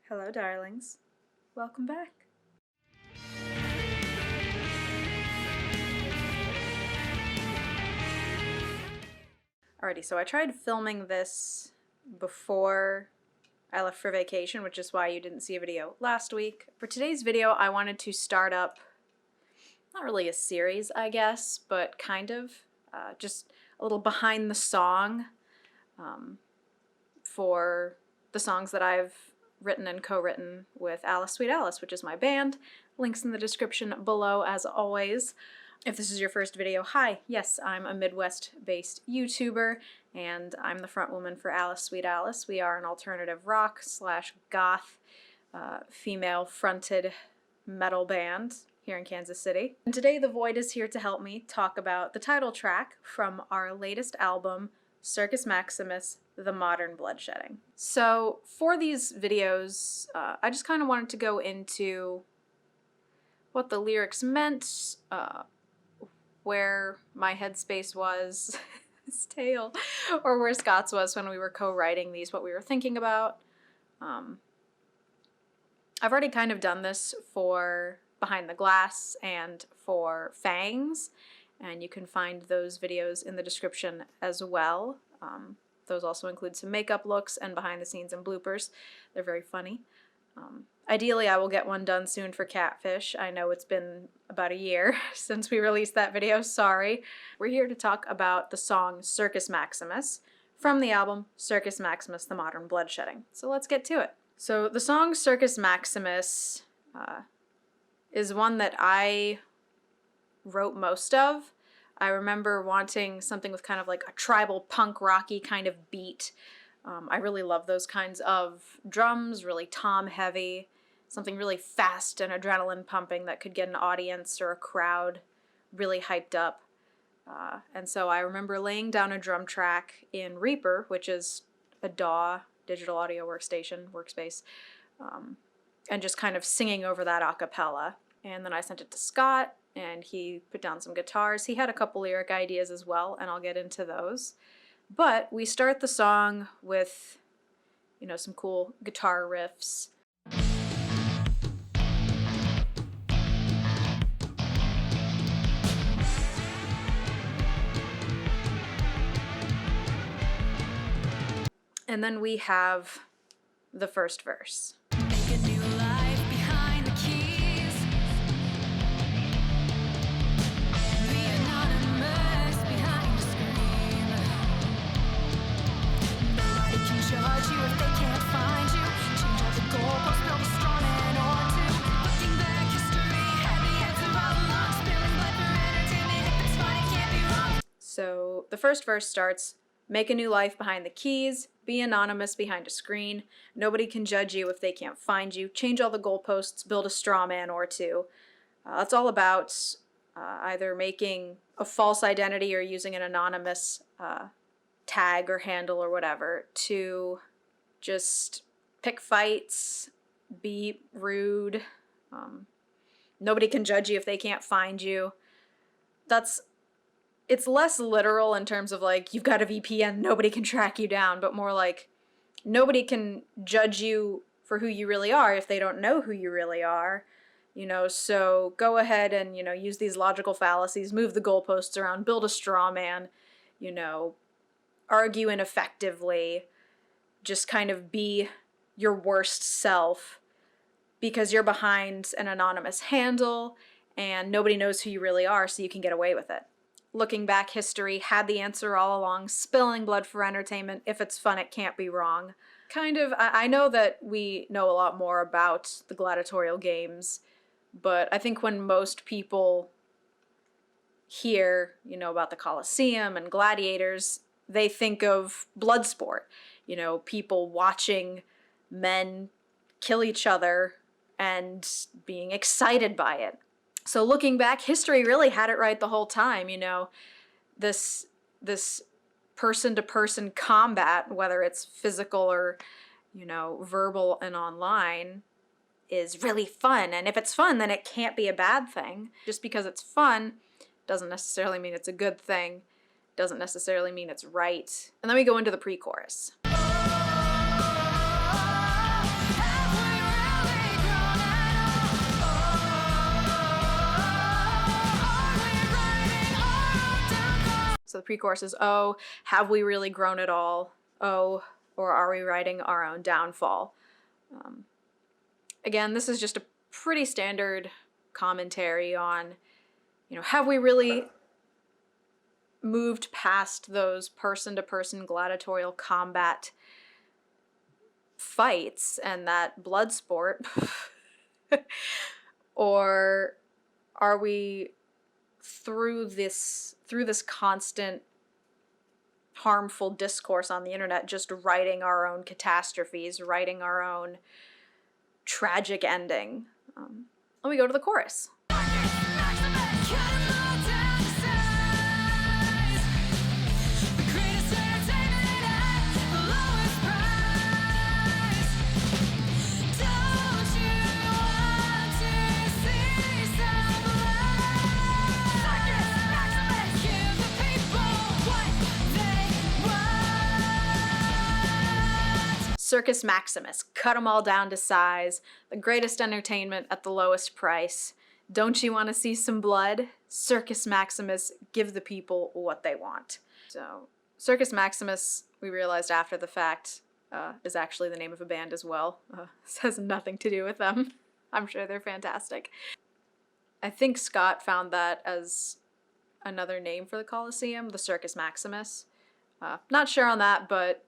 Hello, darlings. Welcome back. Alrighty, so I tried filming this before I left for vacation, which is why you didn't see a video last week. For today's video, I wanted to start up, not really a series, I guess, but kind of, just a little behind the song for the songs that I've written and co-written with Alice Sweet Alice, which is my band. Links in the description below as always. If this is your first video, hi, yes, I'm a Midwest-based YouTuber, and I'm the front woman for Alice Sweet Alice. We are an alternative rock / goth female-fronted metal band here in Kansas City. And today the Void is here to help me talk about the title track from our latest album, Circus Maximus, the Modern Bloodshedding. So for these videos, I just kind of wanted to go into what the lyrics meant, where my headspace was, his tail, or where Scott's was when we were co-writing these, what we were thinking about. I've already kind of done this for Behind the Glass and for Fangs, and you can find those videos in the description as well. Those also include some makeup looks and behind the scenes and bloopers. They're very funny. Ideally, I will get one done soon for Catfish. I know it's been about a year since we released that video, sorry. We're here to talk about the song Circus Maximus from the album Circus Maximus, the Modern Bloodshedding. So let's get to it. So the song Circus Maximus is one that I wrote most of. I remember wanting something with kind of like a tribal punk rocky kind of beat. I really love those kinds of drums, really tom heavy, something really fast and adrenaline pumping that could get an audience or a crowd really hyped up. And so I remember laying down a drum track in Reaper, which is a DAW, digital audio workspace, and just kind of singing over that a cappella. And then I sent it to Scott, and he put down some guitars. He had a couple lyric ideas as well, and I'll get into those. But we start the song with, you know, some cool guitar riffs. And then we have the first verse. So the first verse starts, make a new life behind the keys, be anonymous behind a screen, nobody can judge you if they can't find you, change all the goalposts, build a straw man or two. It's all about either making a false identity or using an anonymous tag or handle or whatever to just pick fights, be rude, nobody can judge you if they can't find you. It's less literal in terms of like, you've got a VPN, nobody can track you down, but more like, nobody can judge you for who you really are if they don't know who you really are, you know, so go ahead and, you know, use these logical fallacies, move the goalposts around, build a straw man, you know, argue ineffectively, just kind of be your worst self because you're behind an anonymous handle and nobody knows who you really are, so you can get away with it. Looking back, history had the answer all along, spilling blood for entertainment. If it's fun, it can't be wrong. Kind of, I know that we know a lot more about the gladiatorial games, but I think when most people hear, you know, about the Colosseum and gladiators, they think of blood sport. You know, people watching men kill each other and being excited by it. So looking back, history really had it right the whole time, you know, this person-to-person combat, whether it's physical or, you know, verbal and online, is really fun. And if it's fun, then it can't be a bad thing. Just because it's fun doesn't necessarily mean it's a good thing, doesn't necessarily mean it's right. And then we go into the pre-chorus. pre-chorus is, oh, have we really grown at all? Oh, or are we writing our own downfall? Again, this is just a pretty standard commentary on, have we really moved past those person-to-person gladiatorial combat fights and that blood sport? Or are we through this constant harmful discourse on the internet just writing our own catastrophes, writing our own tragic ending? Let me go to the chorus. Circus Maximus, cut 'em all down to size, the greatest entertainment at the lowest price. Don't you want to see some blood? Circus Maximus, give the people what they want. So, Circus Maximus, we realized after the fact, is actually the name of a band as well. This has nothing to do with them. I'm sure they're fantastic. I think Scott found that as another name for the Coliseum, the Circus Maximus. Not sure on that, but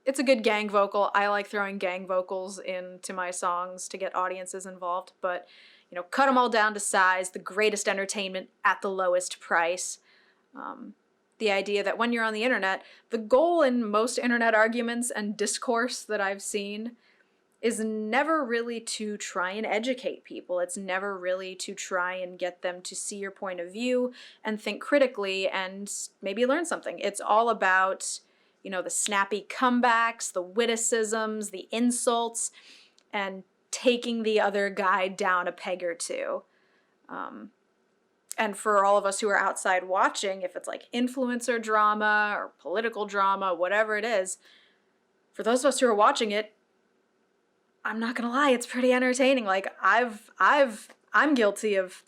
it's a good gang vocal. I like throwing gang vocals into my songs to get audiences involved, but, cut them all down to size, the greatest entertainment at the lowest price. The idea that when you're on the internet, the goal in most internet arguments and discourse that I've seen is never really to try and educate people. It's never really to try and get them to see your point of view and think critically and maybe learn something. It's all about, the snappy comebacks, the witticisms, the insults, and taking the other guy down a peg or two. And for all of us who are outside watching, if it's like influencer drama or political drama, whatever it is, for those of us who are watching it, I'm not gonna lie, it's pretty entertaining. Like, I'm guilty of,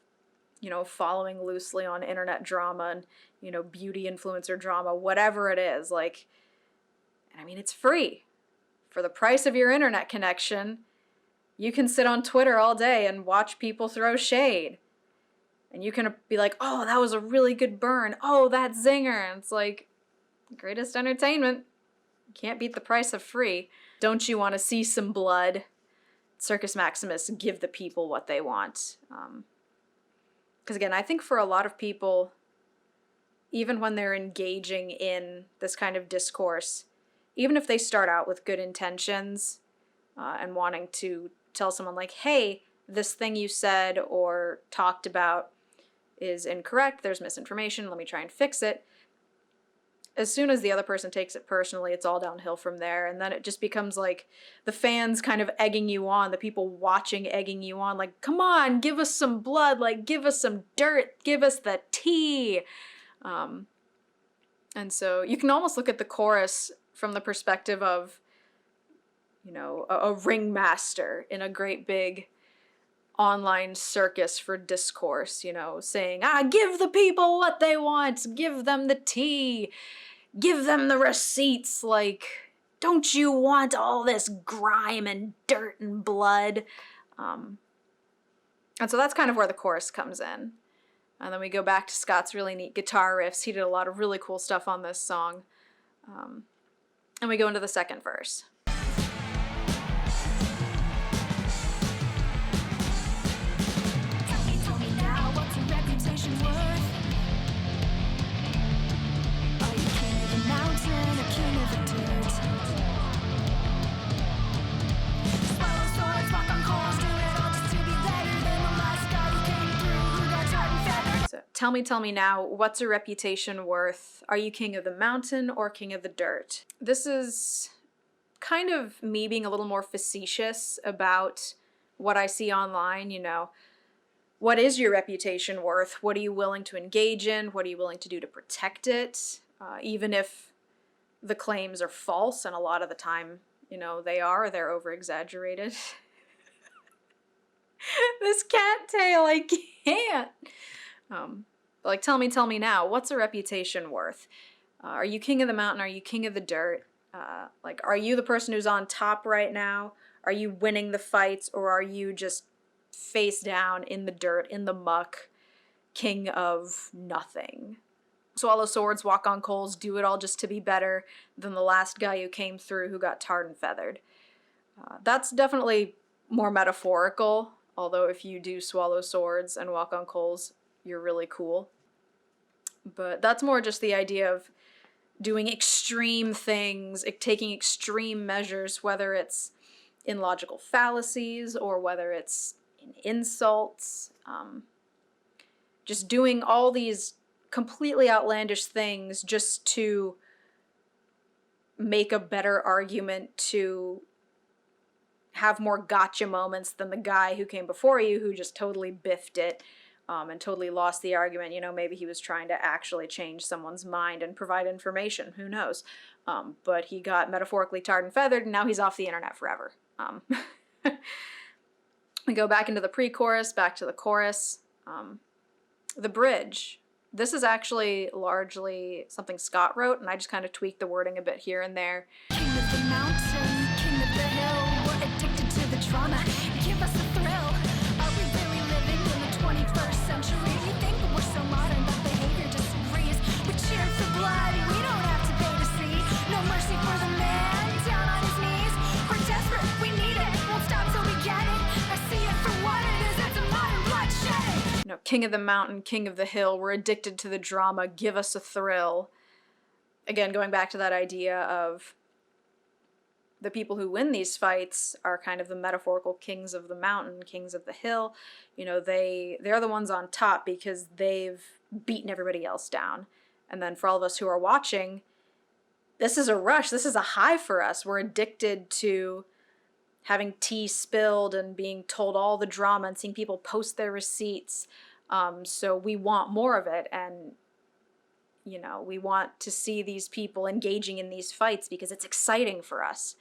following loosely on internet drama and, beauty influencer drama, whatever it is. Like, I mean, it's free. For the price of your internet connection, you can sit on Twitter all day and watch people throw shade. And you can be like, oh, that was a really good burn. Oh, that zinger. And it's like, greatest entertainment. You can't beat the price of free. Don't you want to see some blood? Circus Maximus, give the people what they want. Because again, I think for a lot of people, even when they're engaging in this kind of discourse, even if they start out with good intentions and wanting to tell someone like, hey, this thing you said or talked about is incorrect, there's misinformation, let me try and fix it. As soon as the other person takes it personally, it's all downhill from there, and then it just becomes like the fans kind of egging you on, the people watching egging you on, like, come on, give us some blood, like, give us some dirt, give us the tea. And so you can almost look at the chorus from the perspective of, a ringmaster in a great big online circus for discourse, saying, give the people what they want, give them the tea, give them the receipts, like, don't you want all this grime and dirt and blood? And so that's kind of where the chorus comes in. And then we go back to Scott's really neat guitar riffs. He did a lot of really cool stuff on this song. And we go into the second verse. Tell me now, what's your reputation worth? Are you king of the mountain or king of the dirt? Swallow swords, walk on coals, do it all just to be better than the last guy who came through, who got tarred and feathered. So, tell me now, what's a reputation worth? Are you king of the mountain or king of the dirt? This is kind of me being a little more facetious about what I see online, What is your reputation worth? What are you willing to engage in? What are you willing to do to protect it? Even if the claims are false, and a lot of the time, they're over-exaggerated. This cattail, I can't. But like, tell me now, what's a reputation worth? Are you king of the mountain? Are you king of the dirt? Like, are you the person who's on top right now? Are you winning the fights, or are you just face down in the dirt, in the muck, king of nothing? Swallow swords, walk on coals, do it all just to be better than the last guy who came through who got tarred and feathered. That's definitely more metaphorical, although if you do swallow swords and walk on coals, you're really cool. But that's more just the idea of doing extreme things, taking extreme measures, whether it's in logical fallacies or whether it's in insults. Just doing all these completely outlandish things just to make a better argument, to have more gotcha moments than the guy who came before you who just totally biffed it and totally lost the argument. You know, maybe he was trying to actually change someone's mind and provide information. Who knows? But he got metaphorically tarred and feathered, and now he's off the internet forever. We go back into the pre-chorus, back to the chorus. The bridge. This is actually largely something Scott wrote, and I just kind of tweaked the wording a bit here and there. King of the mountain, king of the hill, we're addicted to the drama. Give us a thrill. Are we really living in the 21st century? We think we're so modern, but behavior disagrees. We cheer for blood, we don't have to pay to see. No mercy for the man down on his knees. We're desperate, we need it, won't stop till we get it. I see it for what it is, it's a modern bloodshedding. You know, king of the mountain, king of the hill, we're addicted to the drama, give us a thrill. Again, going back to that idea of the people who win these fights are kind of the metaphorical kings of the mountain, kings of the hill. You know, they're the ones on top because they've beaten everybody else down. And then for all of us who are watching, this is a rush, this is a high for us. We're addicted to having tea spilled and being told all the drama and seeing people post their receipts. So we want more of it, and you know, we want to see these people engaging in these fights because it's exciting for us.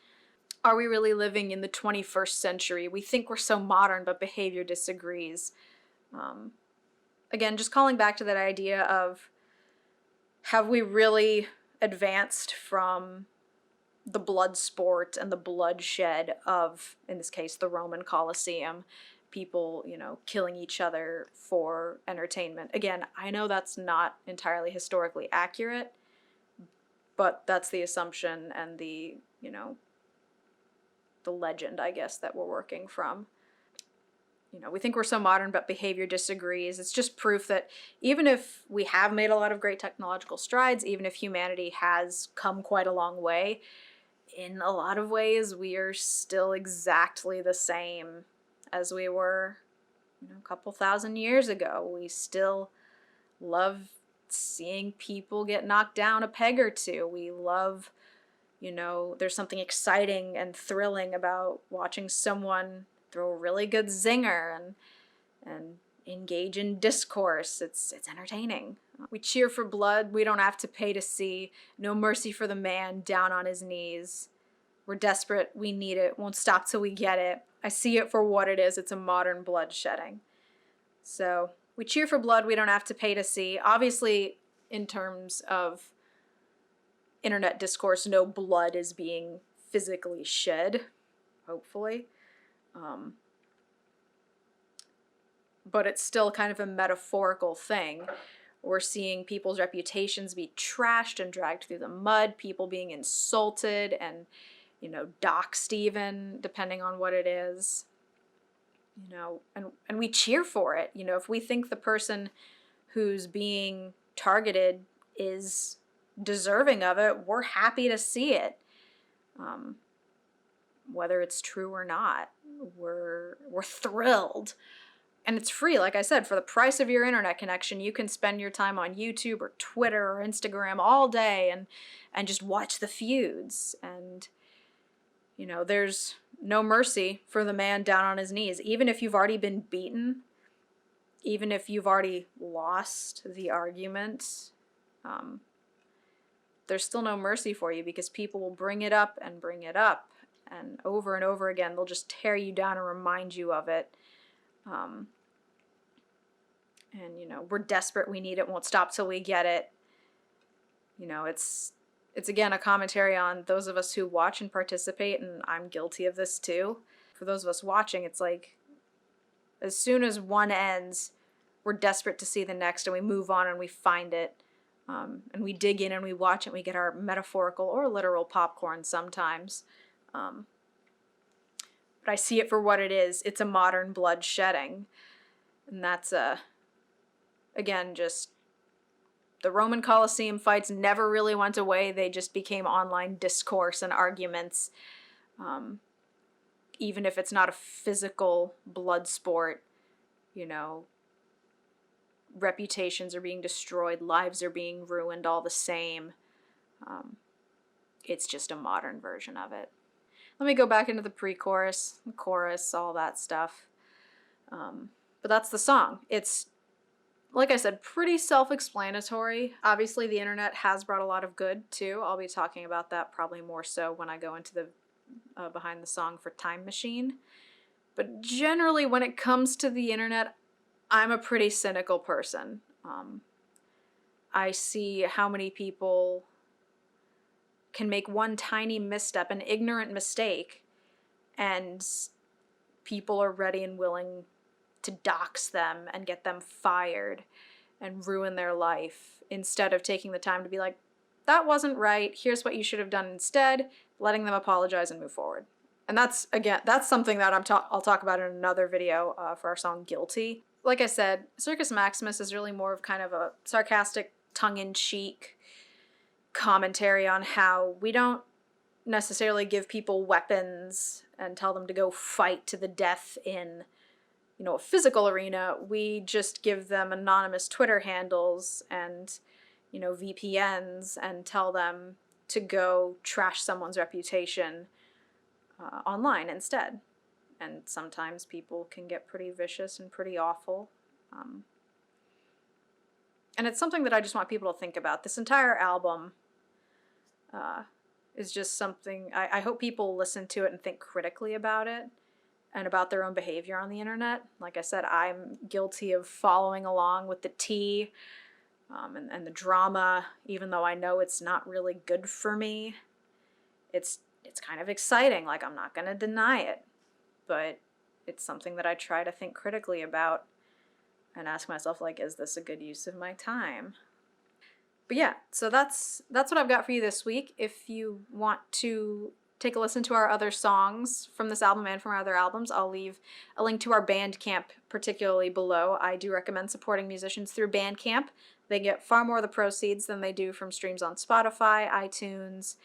Are we really living in the 21st century? We think we're so modern, but behavior disagrees. Again, just calling back to that idea of, have we really advanced from the blood sport and the bloodshed of, in this case, the Roman Colosseum, people, you know, killing each other for entertainment? Again, I know that's not entirely historically accurate, but that's the assumption and the, you know, the legend, I guess, that we're working from. You know, we think we're so modern, but behavior disagrees. It's just proof that even if we have made a lot of great technological strides, even if humanity has come quite a long way, in a lot of ways, we are still exactly the same as we were, you know, a couple thousand years ago. We still love seeing people get knocked down a peg or two. We love, you know, there's something exciting and thrilling about watching someone throw a really good zinger and engage in discourse. It's entertaining. We cheer for blood we don't have to pay to see. No mercy for the man down on his knees. We're desperate, we need it, won't stop till we get it. I see it for what it is, it's a modern bloodshedding. So we cheer for blood we don't have to pay to see. Obviously, in terms of internet discourse, no blood is being physically shed, hopefully. But it's still kind of a metaphorical thing. We're seeing people's reputations be trashed and dragged through the mud, people being insulted and, you know, doxed even, depending on what it is. You know, and we cheer for it. You know, if we think the person who's being targeted is deserving of it, we're happy to see it. Whether it's true or not, we're thrilled. And it's free, like I said, for the price of your internet connection, you can spend your time on YouTube or Twitter or Instagram all day and just watch the feuds. And, you know, there's no mercy for the man down on his knees. Even if you've already been beaten, even if you've already lost the argument, there's still no mercy for you because people will bring it up and bring it up. And over again, they'll just tear you down and remind you of it. and, you know, we're desperate, we need it, won't stop till we get it. You know, it's again a commentary on those of us who watch and participate, and I'm guilty of this too. For those of us watching, it's like as soon as one ends, we're desperate to see the next, and we move on and we find it. And we dig in and we watch it, and we get our metaphorical or literal popcorn sometimes. But I see it for what it is. It's a modern bloodshedding. And that's, again, just the Roman Colosseum fights never really went away. They just became online discourse and arguments. Even if it's not a physical blood sport, you know, reputations are being destroyed, lives are being ruined all the same. It's just a modern version of it. Let me go back into the pre-chorus, the chorus, all that stuff. But that's the song. It's, like I said, pretty self-explanatory. Obviously, the internet has brought a lot of good, too. I'll be talking about that probably more so when I go into the behind the song for Time Machine. But generally, when it comes to the internet, I'm a pretty cynical person. I see how many people can make one tiny misstep, an ignorant mistake, and people are ready and willing to dox them and get them fired and ruin their life, instead of taking the time to be like, that wasn't right, here's what you should have done instead, letting them apologize and move forward. And that's, again, that's something that I'll talk about in another video for our song Guilty. Like I said, Circus Maximus is really more of kind of a sarcastic, tongue-in-cheek commentary on how we don't necessarily give people weapons and tell them to go fight to the death in, you know, a physical arena. We just give them anonymous Twitter handles and, you know, VPNs, and tell them to go trash someone's reputation online instead. And sometimes people can get pretty vicious and pretty awful. And it's something that I just want people to think about. This entire album is just something, I hope people listen to it and think critically about it and about their own behavior on the internet. Like I said, I'm guilty of following along with the tea and the drama, even though I know it's not really good for me. It's kind of exciting, like I'm not going to deny it. But it's something that I try to think critically about and ask myself, like, is this a good use of my time? But yeah, so that's what I've got for you this week. If you want to take a listen to our other songs from this album and from our other albums, I'll leave a link to our Bandcamp particularly below. I do recommend supporting musicians through Bandcamp. They get far more of the proceeds than they do from streams on Spotify, iTunes,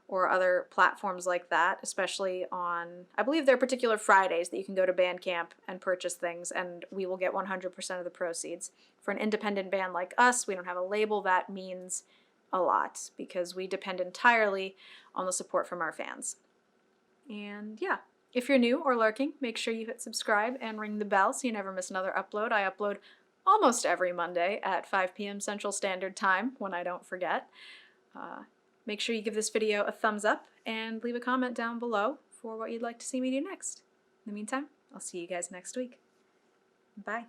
or other platforms like that, especially on, I believe there are particular Fridays that you can go to Bandcamp and purchase things, and we will get 100% of the proceeds. For an independent band like us, we don't have a label, that means a lot, because we depend entirely on the support from our fans. And yeah, if you're new or lurking, make sure you hit subscribe and ring the bell so you never miss another upload. I upload almost every Monday at 5 p.m. Central Standard Time, when I don't forget. Make sure you give this video a thumbs up and leave a comment down below for what you'd like to see me do next. In the meantime, I'll see you guys next week. Bye.